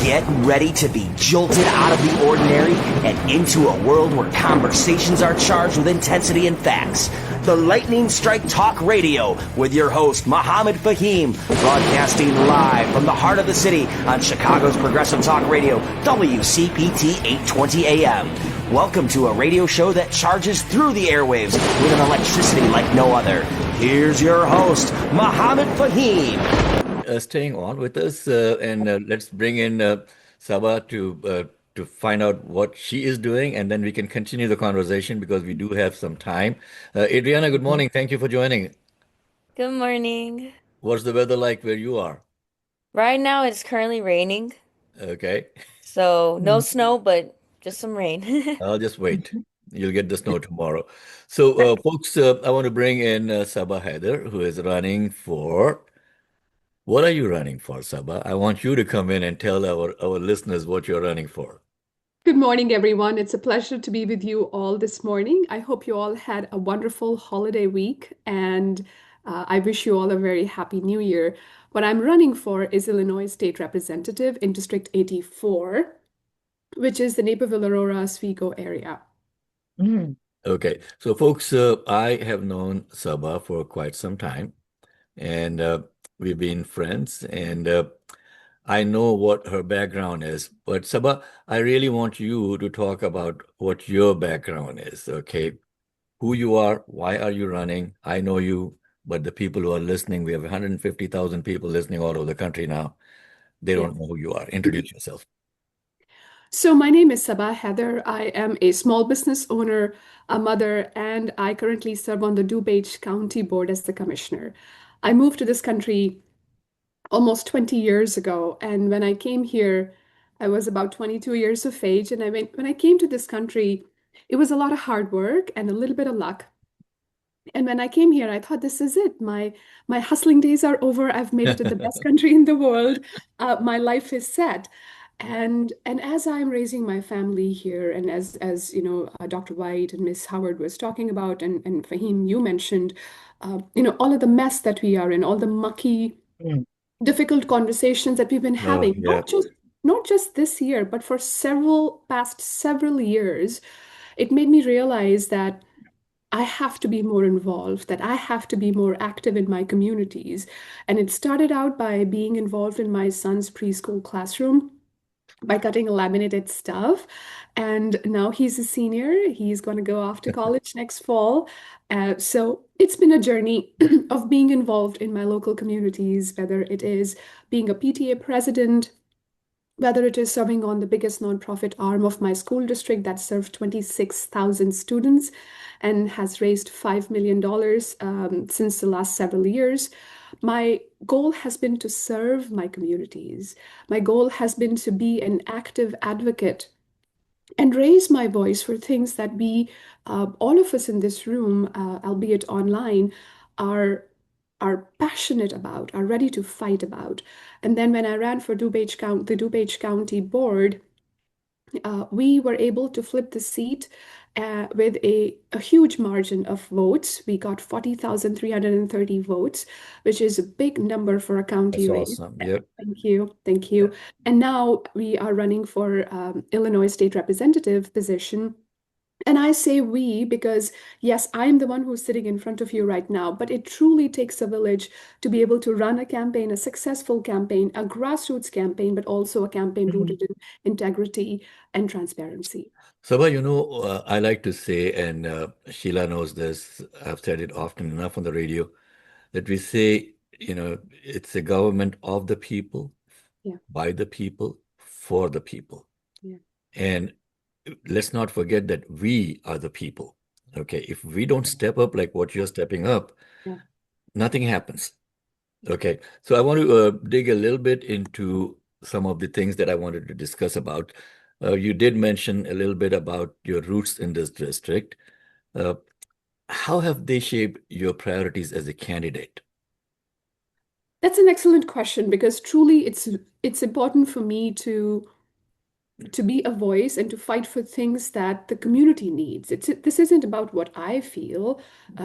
Get ready to be jolted out of the ordinary and into a world where conversations are charged with intensity and facts. The Lightning Strike Talk Radio with your host, Mohammad Faheem, broadcasting live from the heart of the city on Chicago's Progressive Talk Radio, WCPT 820 AM. Welcome to a radio show that charges through the airwaves with an electricity like no other. Here's your host, Mohammad Faheem. Staying on with us, and let's bring in Saba to find out what she is doing, and then we can continue the conversation because we do have some time. Adriana, good morning. Thank you for joining. Good morning. What's the weather like where you are? Right now it's currently raining, Okay, so no snow, but just some rain. I'll just wait. You'll get the snow tomorrow. So, folks, I want to bring in Saba Haider, who is running for. What are you running for, Saba? I want you to come in and tell our listeners what you're running for. Good morning, everyone. It's a pleasure to be with you all this morning. I hope you all had a wonderful holiday week, and I wish you all a very happy new year. What I'm running for is Illinois State Representative in District 84, which is the Naperville, Aurora, Oswego area. Okay, so folks, I have known Saba for quite some time, and we've been friends, and I know what her background is. But Saba, I really want you to talk about what your background is, okay? Who you are, why are you running? I know you, but the people who are listening, we have 150,000 people listening all over the country now. They don't know who you are. Introduce yourself. So my name is Saba Haider. I am a small business owner, a mother, and I currently serve on the DuPage County Board as the commissioner. I moved to this country almost 20 years ago, and when I came here, I was about 22 years of age. And when I came to this country, it was a lot of hard work and a little bit of luck. And when I came here, I thought, this is it. My hustling days are over. I've made it to the best country in the world. My life is set. And as I'm raising my family here, and as you know, Dr. White and Miss Howard was talking about, and Fahim, you mentioned, all of the mess that we are in, all the mucky, difficult conversations that we've been having, yeah. not just this year, but for past several years, it made me realize that I have to be more involved, that I have to be more active in my communities. And it started out by being involved in my son's preschool classroom by cutting laminated stuff. And now he's a senior. He's going to go off to college next fall. So it's been a journey of being involved in my local communities, whether it is being a PTA president, whether it is serving on the biggest nonprofit arm of my school district that serves 26,000 students and has raised $5 million since the last several years. My goal has been to serve my communities. My goal has been to be an active advocate and raise my voice for things that we, all of us in this room, albeit online, are passionate about, are ready to fight about. And then when I ran for the DuPage County Board, we were able to flip the seat with a huge margin of votes. We got 40,330 votes, which is a big number for a county That's race. awesome. Yep. Thank you. And now we are running for Illinois State Representative position. And I say we because, yes, I'm the one who's sitting in front of you right now, but it truly takes a village to be able to run a campaign, a successful campaign, a grassroots campaign, but also a campaign rooted in integrity and transparency. Saba, I like to say, and Sheila knows this, I've said it often enough on the radio, that we say, it's a government of the people, by the people, for the people. Yeah. And let's not forget that we are the people. Okay. If we don't step up like what you're stepping up, nothing happens. Okay. So I want to dig a little bit into some of the things that I wanted to discuss about. You did mention a little bit about your roots in this district. How have they shaped your priorities as a candidate? That's an excellent question because truly it's important for me to be a voice and to fight for things that the community needs. This isn't about what I feel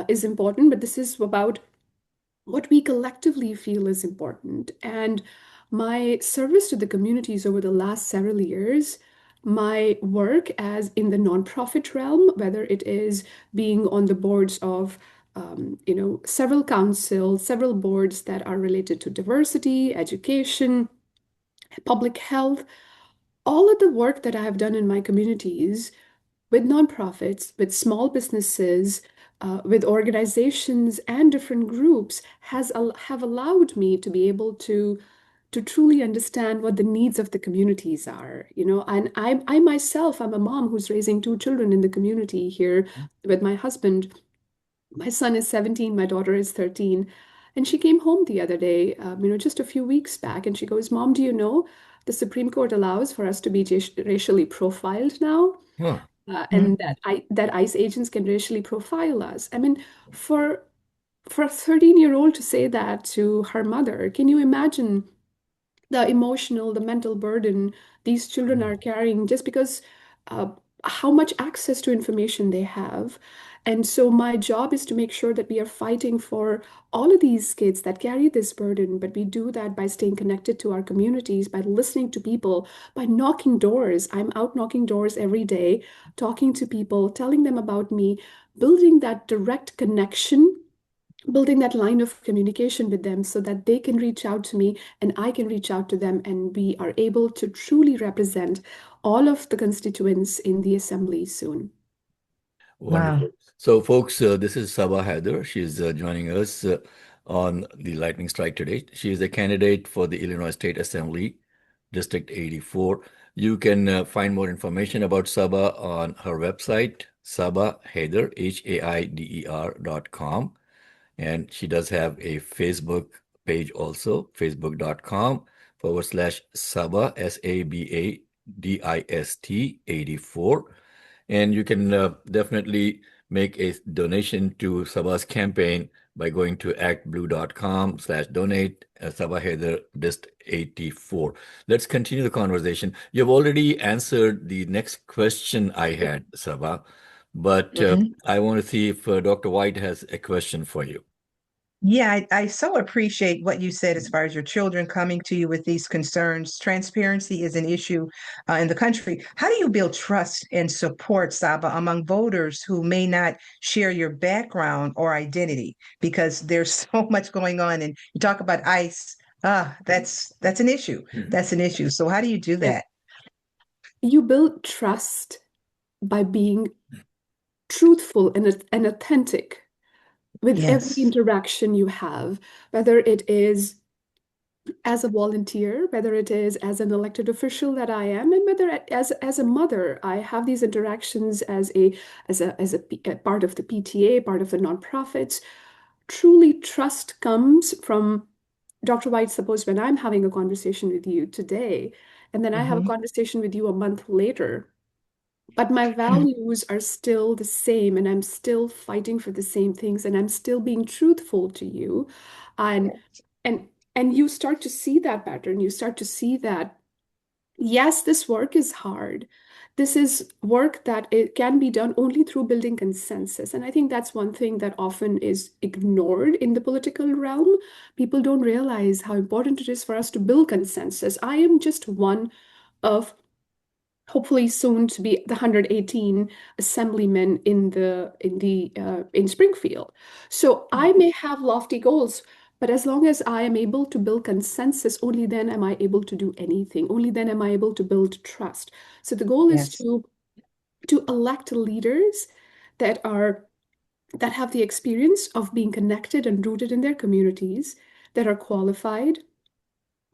is important, but this is about what we collectively feel is important. And my service to the communities over the last several years, my work as in the nonprofit realm, whether it is being on the boards of several councils, several boards that are related to diversity, education, public health, all of the work that I have done in my communities with nonprofits, with small businesses, with organizations and different groups have allowed me to be able to truly understand what the needs of the communities are, and I myself, I'm a mom who's raising two children in the community here with my husband. My son is 17, my daughter is 13. And she came home the other day, just a few weeks back, and she goes, Mom, do you know the Supreme Court allows for us to be racially profiled now? Huh. And that ICE agents can racially profile us. I mean, for a 13-year-old to say that to her mother, can you imagine the emotional, the mental burden these children are carrying just because uh, how much access to information they have. And so my job is to make sure that we are fighting for all of these kids that carry this burden, but we do that by staying connected to our communities, by listening to people, by knocking doors. I'm out knocking doors every day, talking to people, telling them about me, building that direct connection, building that line of communication with them so that they can reach out to me and I can reach out to them, and we are able to truly represent all of the constituents in the assembly soon. Wonderful. So, folks, this is Saba Haider. She's joining us on the Lightning Strike today. She is a candidate for the Illinois State Assembly, District 84. You can find more information about Saba on her website, Saba Haider, HAIDER.com. And she does have a Facebook page also, facebook.com/Saba, SABADIST 84. And you can definitely make a donation to Saba's campaign by going to actblue.com/donate, Saba Haider Dist 84. Let's continue the conversation. You've already answered the next question I had, Saba, but I want to see if Dr. White has a question for you. Yeah, I so appreciate what you said as far as your children coming to you with these concerns. Transparency is an issue in the country. How do you build trust and support, Saba, among voters who may not share your background or identity? Because there's so much going on, and you talk about ICE. That's an issue. That's an issue. So how do you do that? You build trust by being truthful and authentic with every interaction you have, whether it is as a volunteer, whether it is as an elected official that I am, and whether as a mother, I have these interactions as a part of the PTA, part of the nonprofits. Truly, trust comes from Dr. White. Suppose when I'm having a conversation with you today, and then I have a conversation with you a month later, but my values are still the same, and I'm still fighting for the same things, and I'm still being truthful to you. And and and you start to see that pattern. You start to see that, yes, this work is hard. This is work that it can be done only through building consensus. And I think that's one thing that often is ignored in the political realm. People don't realize how important it is for us to build consensus. I am just one of hopefully soon to be the 118 assemblymen in Springfield. So I may have lofty goals, but as long as I am able to build consensus, only then am I able to do anything. Only then am I able to build trust. So the goal is to elect leaders that have the experience of being connected and rooted in their communities, that are qualified,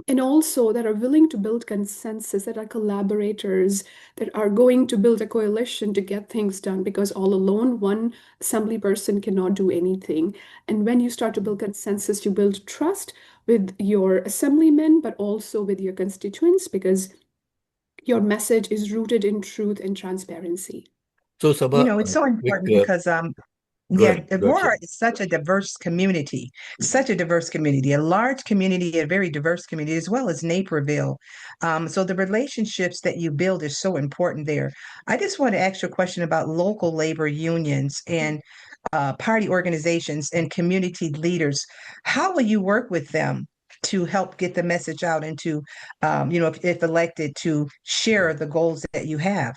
and also that are willing to build consensus, that are collaborators, that are going to build a coalition to get things done, because all alone, one assembly person cannot do anything. And when you start to build consensus, you build trust with your assemblymen, but also with your constituents, because your message is rooted in truth and transparency. So, Saba, It's so important because Aurora is such a diverse community, a large community, a very diverse community, as well as Naperville. So the relationships that you build is so important there. I just want to ask you a question about local labor unions and party organizations and community leaders. How will you work with them to help get the message out and to, if elected, to share the goals that you have?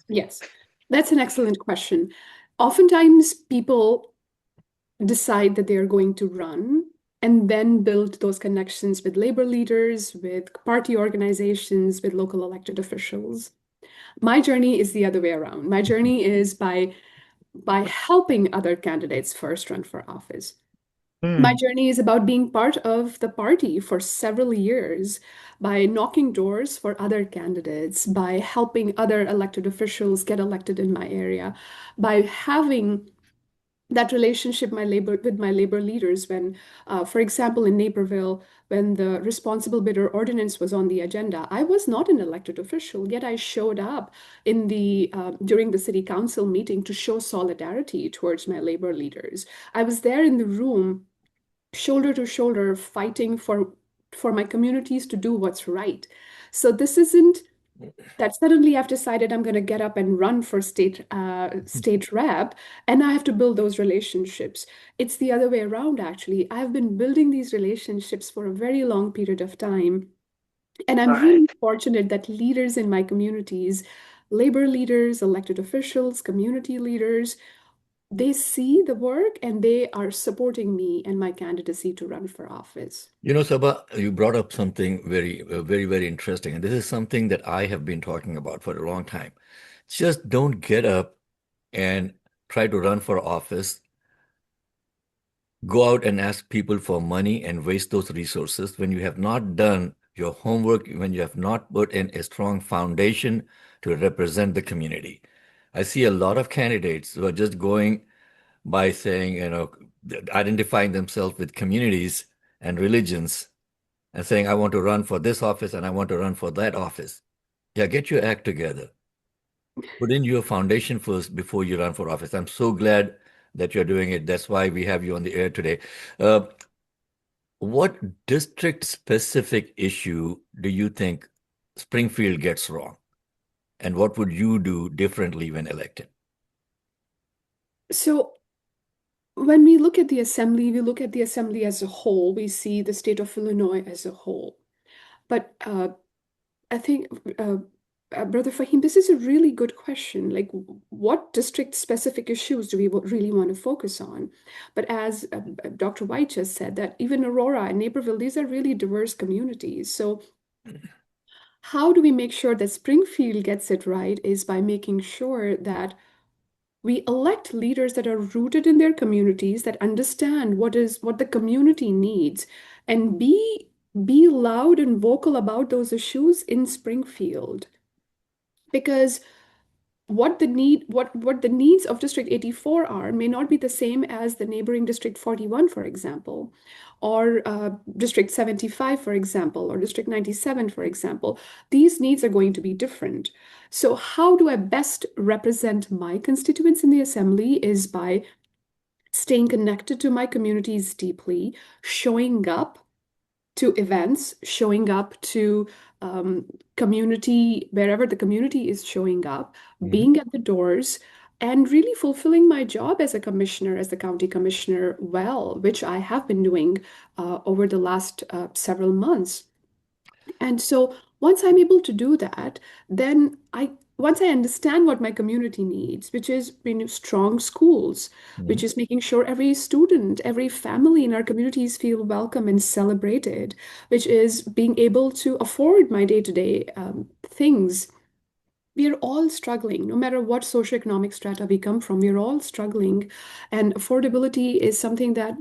Yes, that's an excellent question. Oftentimes, people decide that they are going to run and then build those connections with labor leaders, with party organizations, with local elected officials. My journey is the other way around. My journey is by helping other candidates first run for office. My journey is about being part of the party for several years, by knocking doors for other candidates, by helping other elected officials get elected in my area, by having that relationship with my labor leaders when, for example, in Naperville, when the responsible bidder ordinance was on the agenda, I was not an elected official, yet I showed up during the city council meeting to show solidarity towards my labor leaders. I was there in the room, shoulder to shoulder, fighting for my communities to do what's right. So this isn't that suddenly I've decided I'm going to get up and run for state rep, and I have to build those relationships. It's the other way around, actually. I've been building these relationships for a very long period of time, and I'm really fortunate that leaders in my communities, labor leaders, elected officials, community leaders, they see the work and they are supporting me and my candidacy to run for office. Saba, you brought up something very, very interesting. And this is something that I have been talking about for a long time. Just don't get up and try to run for office, go out and ask people for money and waste those resources when you have not done your homework, when you have not put in a strong foundation to represent the community. I see a lot of candidates who are just going by saying, identifying themselves with communities and religions and saying, I want to run for this office and I want to run for that office. Yeah, get your act together. Put in your foundation first before you run for office. I'm so glad that you're doing it. That's why we have you on the air today. What district-specific issue do you think Springfield gets wrong? And what would you do differently when elected? So when we look at the assembly, we look at the assembly as a whole. We see the state of Illinois as a whole. But I think, Brother Faheem, this is a really good question. Like, what district-specific issues do we really want to focus on? But as Dr. White just said, that even Aurora and Naperville, these are really diverse communities. So how do we make sure that Springfield gets it right is by making sure that we elect leaders that are rooted in their communities, that understand what the community needs, and be loud and vocal about those issues in Springfield. Because what the needs of District 84 are may not be the same as the neighboring District 41, for example, or District 75, for example, or District 97, for example. These needs are going to be different. So how do I best represent my constituents in the assembly is by staying connected to my communities deeply, showing up to events, showing up to community, wherever the community is showing up, being at the doors, and really fulfilling my job as a commissioner, as the county commissioner well, which I have been doing over the last several months. And so once I'm able to do that, then once I understand what my community needs, which is strong schools, which is making sure every student, every family in our communities feel welcome and celebrated, which is being able to afford my day-to-day things. We are all struggling, no matter what socioeconomic strata we come from, we're all struggling. And affordability is something that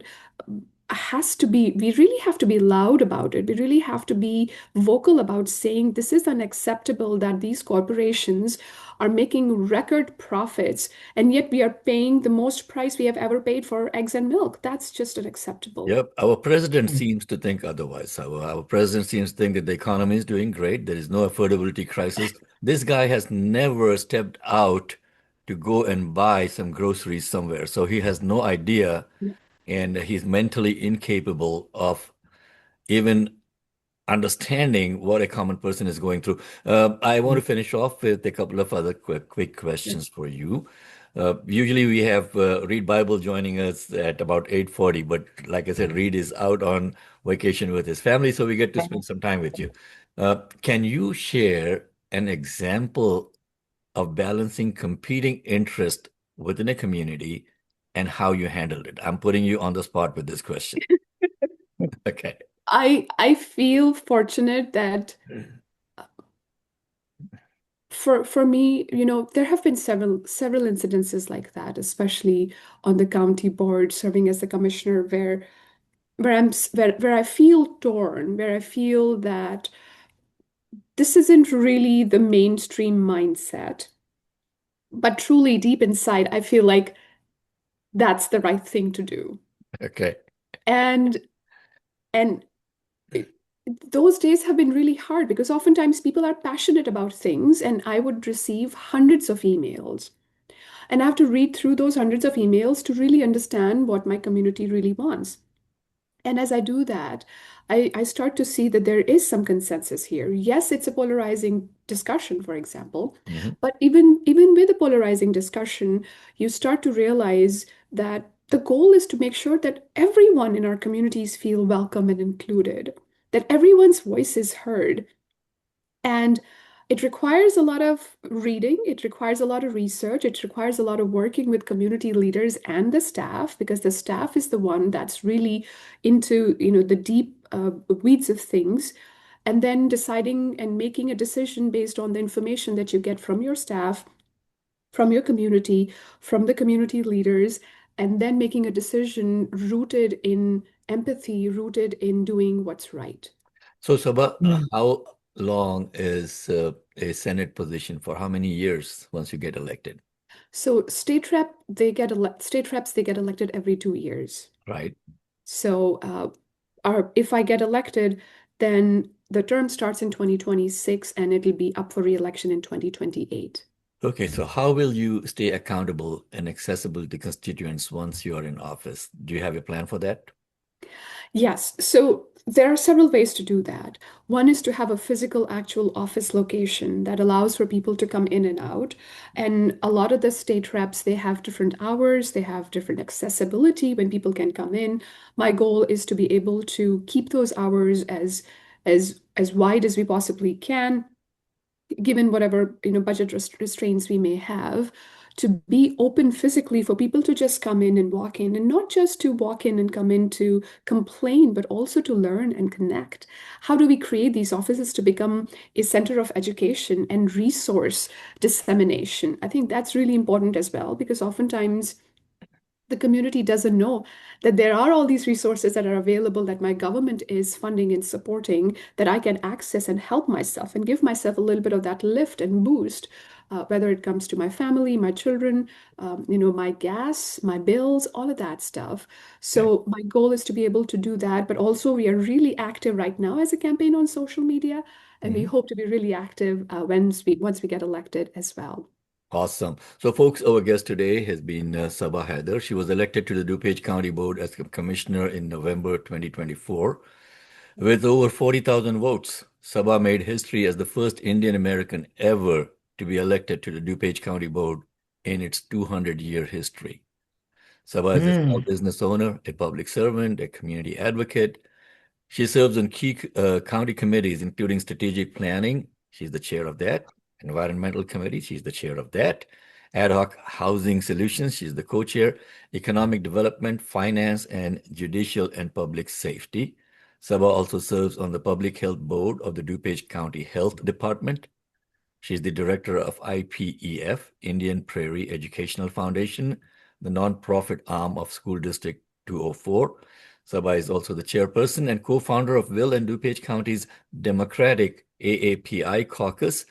we really have to be loud about it. We really have to be vocal about saying this is unacceptable that these corporations are making record profits, and yet we are paying the most price we have ever paid for eggs and milk. That's just unacceptable. Yep. Our president seems to think otherwise. Our president seems to think that the economy is doing great. There is no affordability crisis. This guy has never stepped out to go and buy some groceries somewhere. So he has no idea, and he's mentally incapable of even understanding what a common person is going through. I want to finish off with a couple of other quick questions for you. Usually we have Read Bible joining us at about 8:40, but like I said, Reed is out on vacation with his family, so we get to spend some time with you. Can you share an example of balancing competing interest within a community and how you handled it? I'm putting you on the spot with this question. Okay. I feel fortunate that for me, there have been several incidences like that, especially on the county board, serving as the commissioner, where I feel torn, where I feel that this isn't really the mainstream mindset, but truly deep inside, I feel like that's the right thing to do. Okay. And and it- those days have been really hard because oftentimes people are passionate about things, and I would receive hundreds of emails. And I have to read through those hundreds of emails to really understand what my community really wants. And as I do that, I start to see that there is some consensus here. Yes, it's a polarizing discussion, for example, Mhm. but even with a polarizing discussion, you start to realize that the goal is to make sure that everyone in our communities feel welcome and included, that everyone's voice is heard. And it requires a lot of reading, it requires a lot of research, it requires a lot of working with community leaders and the staff, because the staff is the one that's really into, the deep weeds of things. And then deciding and making a decision based on the information that you get from your staff, from your community, from the community leaders, and then making a decision rooted in empathy, rooted in doing what's right. So, Sabah, how long is a Senate position for? How many years once you get elected? So state reps, they get elected every 2 years. Right. So if I get elected, then the term starts in 2026 and it'll be up for re-election in 2028. Okay, so how will you stay accountable and accessible to constituents once you are in office? Do you have a plan for that? Yes, so there are several ways to do that. One is to have a physical, actual office location that allows for people to come in and out. And a lot of the state reps, they have different hours, they have different accessibility when people can come in. My goal is to be able to keep those hours as wide as we possibly can, given whatever budget restraints we may have, to be open physically for people to just come in and walk in, and not just to walk in and come in to complain, but also to learn and connect. How do we create these offices to become a center of education and resource dissemination? I think that's really important as well, because oftentimes the community doesn't know that there are all these resources that are available that my government is funding and supporting, that I can access and help myself and give myself a little bit of that lift and boost, whether it comes to my family, my children, my gas, my bills, all of that stuff. So my goal is to be able to do that, but also we are really active right now as a campaign on social media, and we hope to be really active once we get elected as well. Awesome. So, folks, our guest today has been Saba Haider. She was elected to the DuPage County Board as commissioner in November 2024. With over 40,000 votes, Saba made history as the first Indian American ever to be elected to the DuPage County Board in its 200-year history. Saba is a small business owner, a public servant, a community advocate. She serves on key county committees, including strategic planning. She's the chair of that. Environmental committee. She's the chair of that. Ad hoc housing solutions. She's the co-chair. Economic development, finance, and judicial and public safety. Saba also serves on the public health board of the DuPage County Health Department. She's the director of IPEF, Indian Prairie Educational Foundation, the nonprofit arm of School District 204. Saba is also the chairperson and co-founder of Will and DuPage County's Democratic AAPI caucus,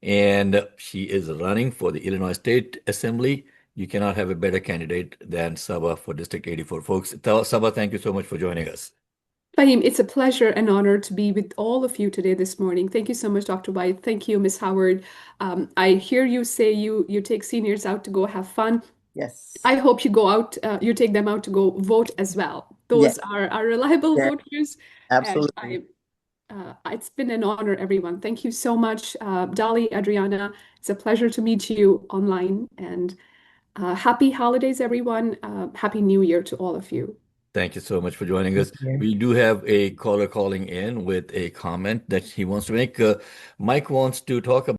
and she is running for the Illinois State Assembly. You cannot have a better candidate than Saba for District 84. Folks, Saba, thank you so much for joining us. Faheem, it's a pleasure and honor to be with all of you today this morning. Thank you so much, Dr. White. Thank you, Miss Howard. I hear you say you take seniors out to go have fun. Yes. I hope you go out, you take them out to go vote as well. Those are our reliable Yeah, voters. absolutely. And it's been an honor, everyone. Thank you so much, Dolly, Adriana. It's a pleasure to meet you online. And Happy holidays, everyone. Happy New Year to all of you. Thank you so much for joining us. We do have a caller calling in with a comment that he wants to make. Mike wants to talk about